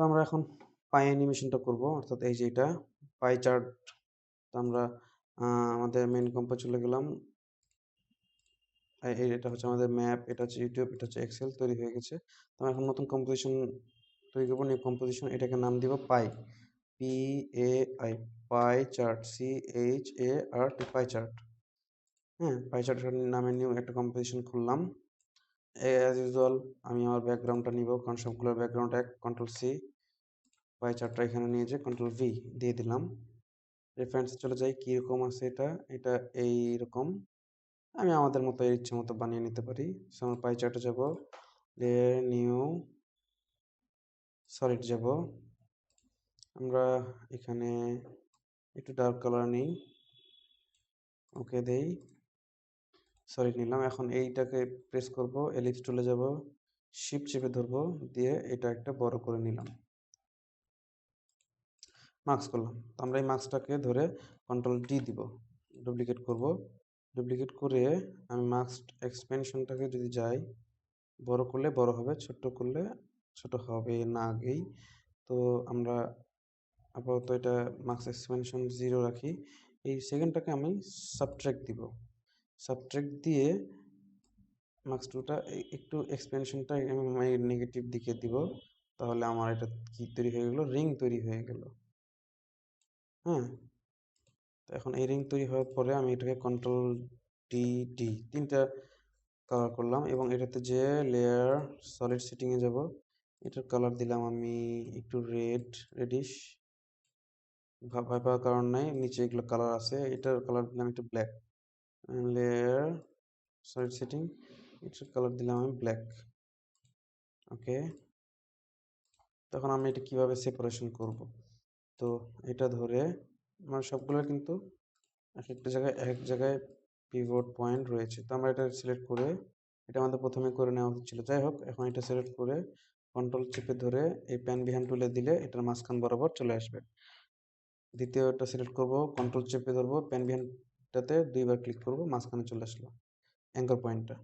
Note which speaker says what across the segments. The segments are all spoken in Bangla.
Speaker 1: আমরা এখন পাই অ্যানিমেশনটা করব, অর্থাৎ এই যে এটা পাই চার্ট। তো আমরা আমাদের মেইন কম্পে চলে গেলাম। এটা হচ্ছে আমাদের ম্যাপ, এটা হচ্ছে ইউটিউব, এটা হচ্ছে এক্সেল তৈরি হয়ে গেছে। তো আমরা এখন নতুন কম্পোজিশন তৈরি করবো, নিউ কম্পোজিশন। এটাকে নাম দিব পাই, PAI, pie chart, CHART, pie chart. হ্যাঁ, পাই চার্ট নামে নিউ একটা কম্পোজিশন খুললাম। অ্যাজ ইউজুয়াল আমি আমার ব্যাকগ্রাউন্ডটা নিব, কারণ সবগুলোর ব্যাকগ্রাউন্ড এক। Ctrl+C, পাই চার্টটা এখানে নিয়ে যে Ctrl+V দিয়ে দিলাম। রেফারেন্সে চলে যাই, কীরকম আছে এটা। এটা এইরকম। আমি আমাদের মতো ইচ্ছে মতো বানিয়ে নিতে পারি। সো আমরা পাই চার্টে যাব, লেয়ার, নিউ, সলিড যাব। আমরা এখানে একটু ডার্ক কালার নিই, ওকে দেই, সলিড নিলাম। এখন এইটাকে প্রেস করব, এলিপস টুলে যাব, শিফট চেপে ধরবো, দিয়ে এটা একটা বড় করে নিলাম, মার্কস করলাম। তো আমরা এই মার্কসটাকে ধরে Ctrl+D দিব, ডুপ্লিকেট করব। ডুপ্লিকেট করে আমি মার্কস এক্সপেনশনটাকে যদি যাই, বড় করলে বড় হবে, ছোট করলে ছোট হবে না আগেই। তো আমরা আপাতত এটা মার্কস এক্সপেনশন 0 রাখি। এই সেকেন্ডটাকে আমি সাবট্রাক্ট দিব, সাবট্রাক্ট দিয়ে মার্কস 2টা একটু এক্সপেনশনটা নেগেটিভ দিকে দিব। তাহলে আমার এটা কি তৈরি হয়ে গেল, রিং তৈরি হয়ে গেল। হ্যাঁ, তো এখন এই রিং তৈরি হওয়ার পরে আমি এটাকে Ctrl+D, তিনটা কালার করলাম এবং এটাতে যে লেয়ার, সলিড সেটিংয়ে যাব। এটার কালার দিলাম আমি একটু রেডিশ। ভয় পাওয়ার কারণ নাই, নিচে এগুলো কালার আছে। এটার কালার দিলাম একটু ব্ল্যাক। লেয়ার, সলিড সেটিং, এটার কালার দিলাম আমি ব্ল্যাক। ওকে, তখন আমি এটা কিভাবে সেপারেশন করব। তো এটা ধরে আমার সবগুলো কিন্তু এক একটা জায়গায় এক জায়গায় পিভট পয়েন্ট রয়েছে। তো আমরা এটা সিলেক্ট করে, এটা আমাদের প্রথমে করে নেওয়া উচিত ছিল। যাই হোক, এখন এটা সিলেক্ট করে কন্ট্রোল চেপে ধরে এই প্যান বিহান টুলে দিলে এটার মাঝখান বরাবর চলে আসবে। দ্বিতীয়টা সিলেক্ট করব, কন্ট্রোল চেপে ধরবো, প্যান বিহানটাতে দুইবার ক্লিক করব, মাঝখানে চলে আসলো অ্যাঙ্কর পয়েন্টটা।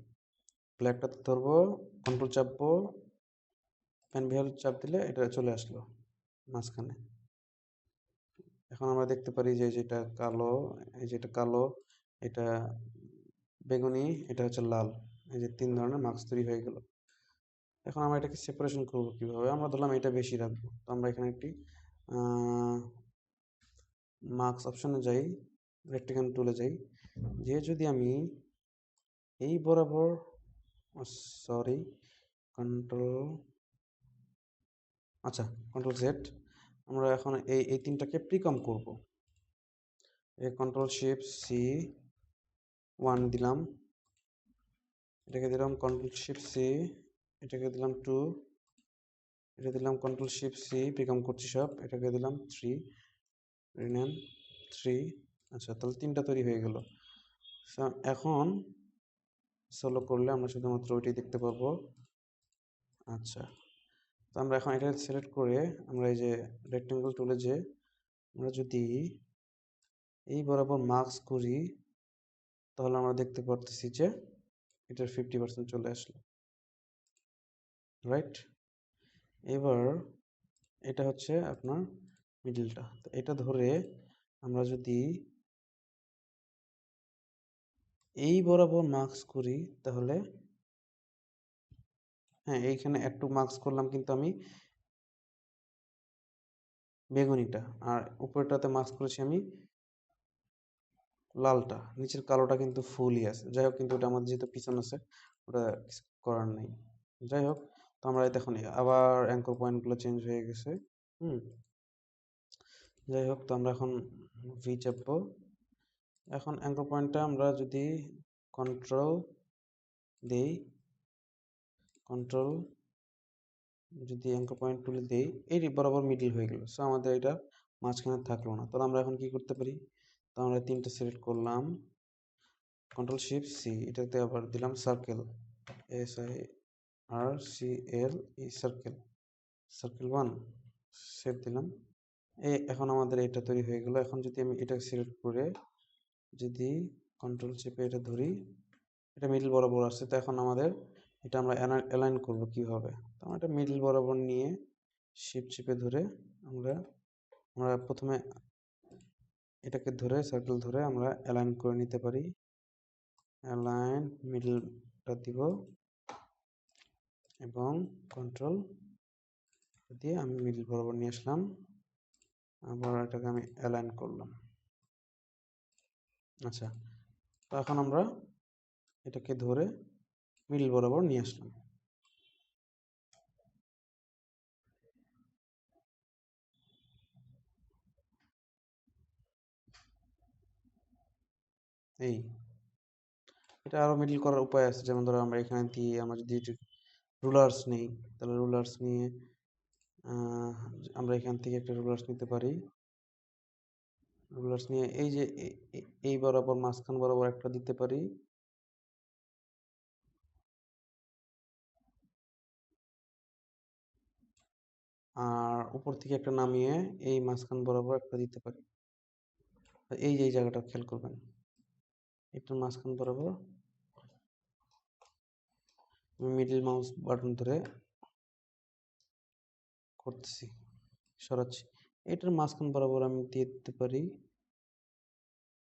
Speaker 1: ব্ল্যাকটাতে ধরবো, কন্ট্রোল চাপবো, প্যান বিহান চাপ দিলে এটা চলে আসলো মাঝখানে। এখন আমরা দেখতে পারি যে যেটা কালো, এই যেটা কালো, এটা বেগুনি, এটা হচ্ছে লাল। এই যে তিন ধরনের মার্কস তৈরি হয়ে গেল। এখন আমরা এটাকে সেপারেশন করব কিভাবে। আমরা ধরলাম এটা বেশি রাখবো, তো আমরা এখানে একটি মার্কস অপশনে যাই, রেক্টেঙ্গেল টুলে যাই, যে যদি আমি এই বরাবর, সরি, কন্ট্রোল, আচ্ছা, Ctrl+Z, আমরা এখন এই তিনটাকে প্রিকম করব। এই Ctrl+Shift+C 1 দিলাম, এটাকে দিলাম Ctrl+Shift+C, এটাকে দিলাম 2, এটা দিলাম Ctrl+Shift+C, প্রিকম করছি সব, এটাকে দিলাম 3, রিনেম 3। আচ্ছা, তাহলে তিনটা তৈরি হয়ে গেল। এখন সোলো করলে আমরা শুধুমাত্র ওইটাই দেখতে পাবো। আচ্ছা, তো আমরা এখন এটা সিলেক্ট করে আমরা এই যে রেক্টেঙ্গল টুলে যে আমরা যদি এই বরাবর মার্কস করি, তাহলে আমরা দেখতে পারতেছি যে এটার 50% চলে আসলো, রাইট। এবার এটা হচ্ছে আপনার মিডলটা। তো এটা ধরে আমরা যদি এই বরাবর মার্কস করি, তাহলে হ্যাঁ, এইখানে একটু মার্কস করলাম কিন্তু আমি বেগুনিটা, আর উপরেটাতে মার্কস করেছি আমি লালটা, নিচের কালোটা কিন্তু ফুলই আছে। যাই হোক, কিন্তু ওটা আমাদের যেহেতু পিছন আছে, ওটা কিছু করার নেই। যাই হোক, তো আমরা দেখুন আবার অ্যাঙ্কর পয়েন্টগুলো চেঞ্জ হয়ে গেছে। যাই হোক, তো আমরা এখন ভি চাপবো। এখন অ্যাঙ্কর পয়েন্টটা আমরা যদি কন্ট্রোল দেই, কন্ট্রোল যদি অ্যাঙ্কর পয়েন্ট তুলে দেই, এই বরাবর মিডিল হয়ে গেল। সো আমাদের এটা মাঝখানে থাকলো না। তাহলে আমরা এখন কি করতে পারি, তো আমরা তিনটা সিলেক্ট করলাম, Ctrl+Shift+C, এটাতে আবার দিলাম circle, SIRCLE, circle, circle 1, save দিলাম। এখন আমাদের এটা তৈরি হয়ে গেল। এখন যদি আমি এটা সিলেক্ট করে যদি কন্ট্রোল চেপে এটা ধরি, এটা মিডল বরাবর আসছে। তো এখন আমাদের এটা আমরা অ্যালাইন করব কিভাবে। তো আমরা এটা মিডল বরাবর নিয়ে শিফট চেপে ধরে আমরা আমরা প্রথমে এটাকে ধরে সার্কেল ধরে আমরা অ্যালাইন করে নিতে পারি। অ্যালাইন মিডলটা দিব এবং কন্ট্রোল দিয়ে আমি মিডল বরাবর নিয়ে আসলাম, আবার এটাকে আমি অ্যালাইন করলাম। আচ্ছা, তো এখন আমরা এটাকে ধরে মিডল বরাবর নিয়ে আসলাম। এই এটা আরো মিডল করার উপায় আছে, যেমন ধরো আমরা এখানে দিয়ে আমরা যদি রুলার্স নেই, তাহলে রুলার্স নিয়ে আমরা এখান থেকে একটা রুলার্স নিতে পারি। রুলার্স নিয়ে এই যে এই বরাবর মাঝখান বরাবর একটা দিতে পারি, আর উপর থেকে একটা নামিয়ে এই মাঝখান বরাবর একটা দিতে পারি। এই যে এই জায়গাটা খেয়াল করবেন, একটু মাঝখান বরাবর মিডল মাউস বাটন ধরে করতেছি, সরাচ্ছি, এটার মাঝখান বরাবর আমি দিয়ে দিতে পারি।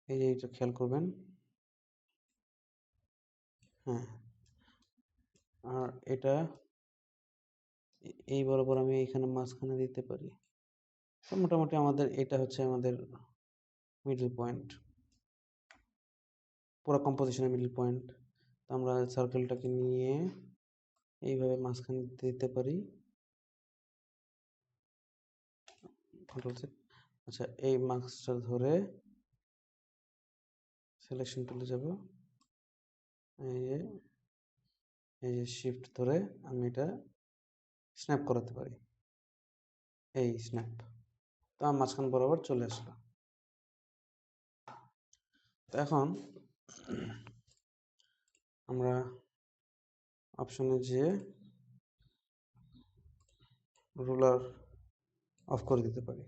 Speaker 1: এই যে এটা খেয়াল করবেন, হ্যাঁ, আর এটা এই বরাবর আমি এখানে মাঝখানে দিতে পারি। তো মোটামুটি আমাদের এটা হচ্ছে আমাদের মিডল পয়েন্ট, পুরো কম্পোজিশনের মিডল পয়েন্ট। তো আমরা সার্কেলটাকে নিয়ে এইভাবে মাঝখানে দিতে পারি, কন্ট্রোল সেট। আচ্ছা, এই মার্কসটা ধরে সিলেকশন টুলে যাব, এই যে শিফট ধরে আমি এটা স্ন্যাপ করাতে পারি, এই স্ন্যাপ। তো আমার মাঝখান বরাবর চলে আসলো। তো এখন আমরা অপশনে যেয়ে রুলার অফ করে দিতে পারি।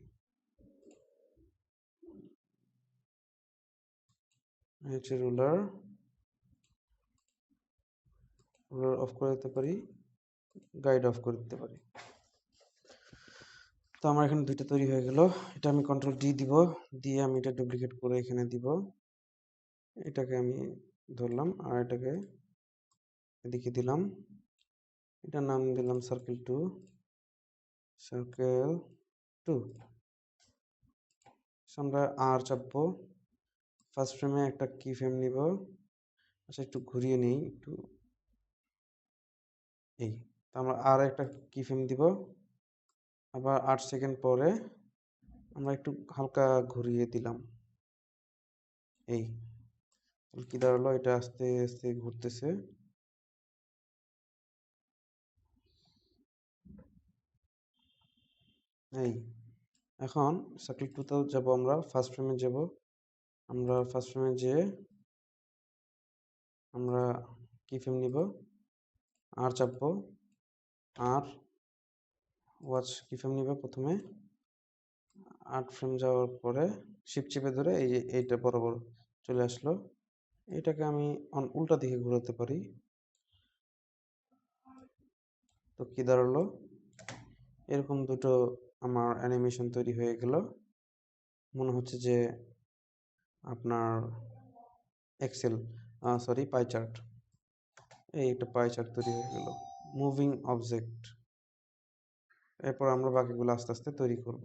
Speaker 1: হচ্ছে রুলার অফ করে দিতে পারি, গাইড অফ করে দিতে পারি। তো আমার এখানে দুইটা তৈরি হয়ে গেল। এটা আমি কন্ট্রোল ডি দিব, দিয়ে আমি এটা ডুপ্লিকেট করে এখানে দিব। এটাকে আমি ধরলাম আর এটাকে এদিকে দিলাম, এটার নাম দিলাম সার্কেল 2, সার্কেল 2। আমরা আর চাপবো, ফার্স্ট ফ্রেমে একটা কি ফ্রেম নিব। আচ্ছা, একটু ঘুরিয়ে নেই একটু, এই তো আমরা আর একটা কি ফ্রেম দিব, আবার 8 সেকেন্ড পরে আমরা একটু হালকা ঘুরিয়ে দিলাম। এই কি দাঁড়ালো, এটা আস্তে আস্তে ঘুরতেছে। এই এখন সার্কেল 2তেও যাব, আমরা ফার্স্ট ফ্রেমে যাব। আমরা ফার্স্ট ফ্রেমে যেয়ে আমরা কি ফ্রেম নিব, আর চাপবো, আর ওয়াচ কি ফ্রেম নিব প্রথমে। 8 ফ্রেম যাওয়ার পরে শিফট চেপে ধরে এই যে এইটা বরাবর চলে আসলো। এটাকে আমি উল্টা দিকে ঘোরাতে পারি। তো কি দাঁড়ালো, এরকম দুটো আমার অ্যানিমেশন তৈরি হয়ে গেল। মনে হচ্ছে যে আপনার এক্সেল, সরি, পাই চার্ট। এই একটা পাই চার্ট তৈরি হয়ে গেল, মুভিং অবজেক্ট। এরপর আমরা বাকিগুলো আস্তে আস্তে তৈরি করব।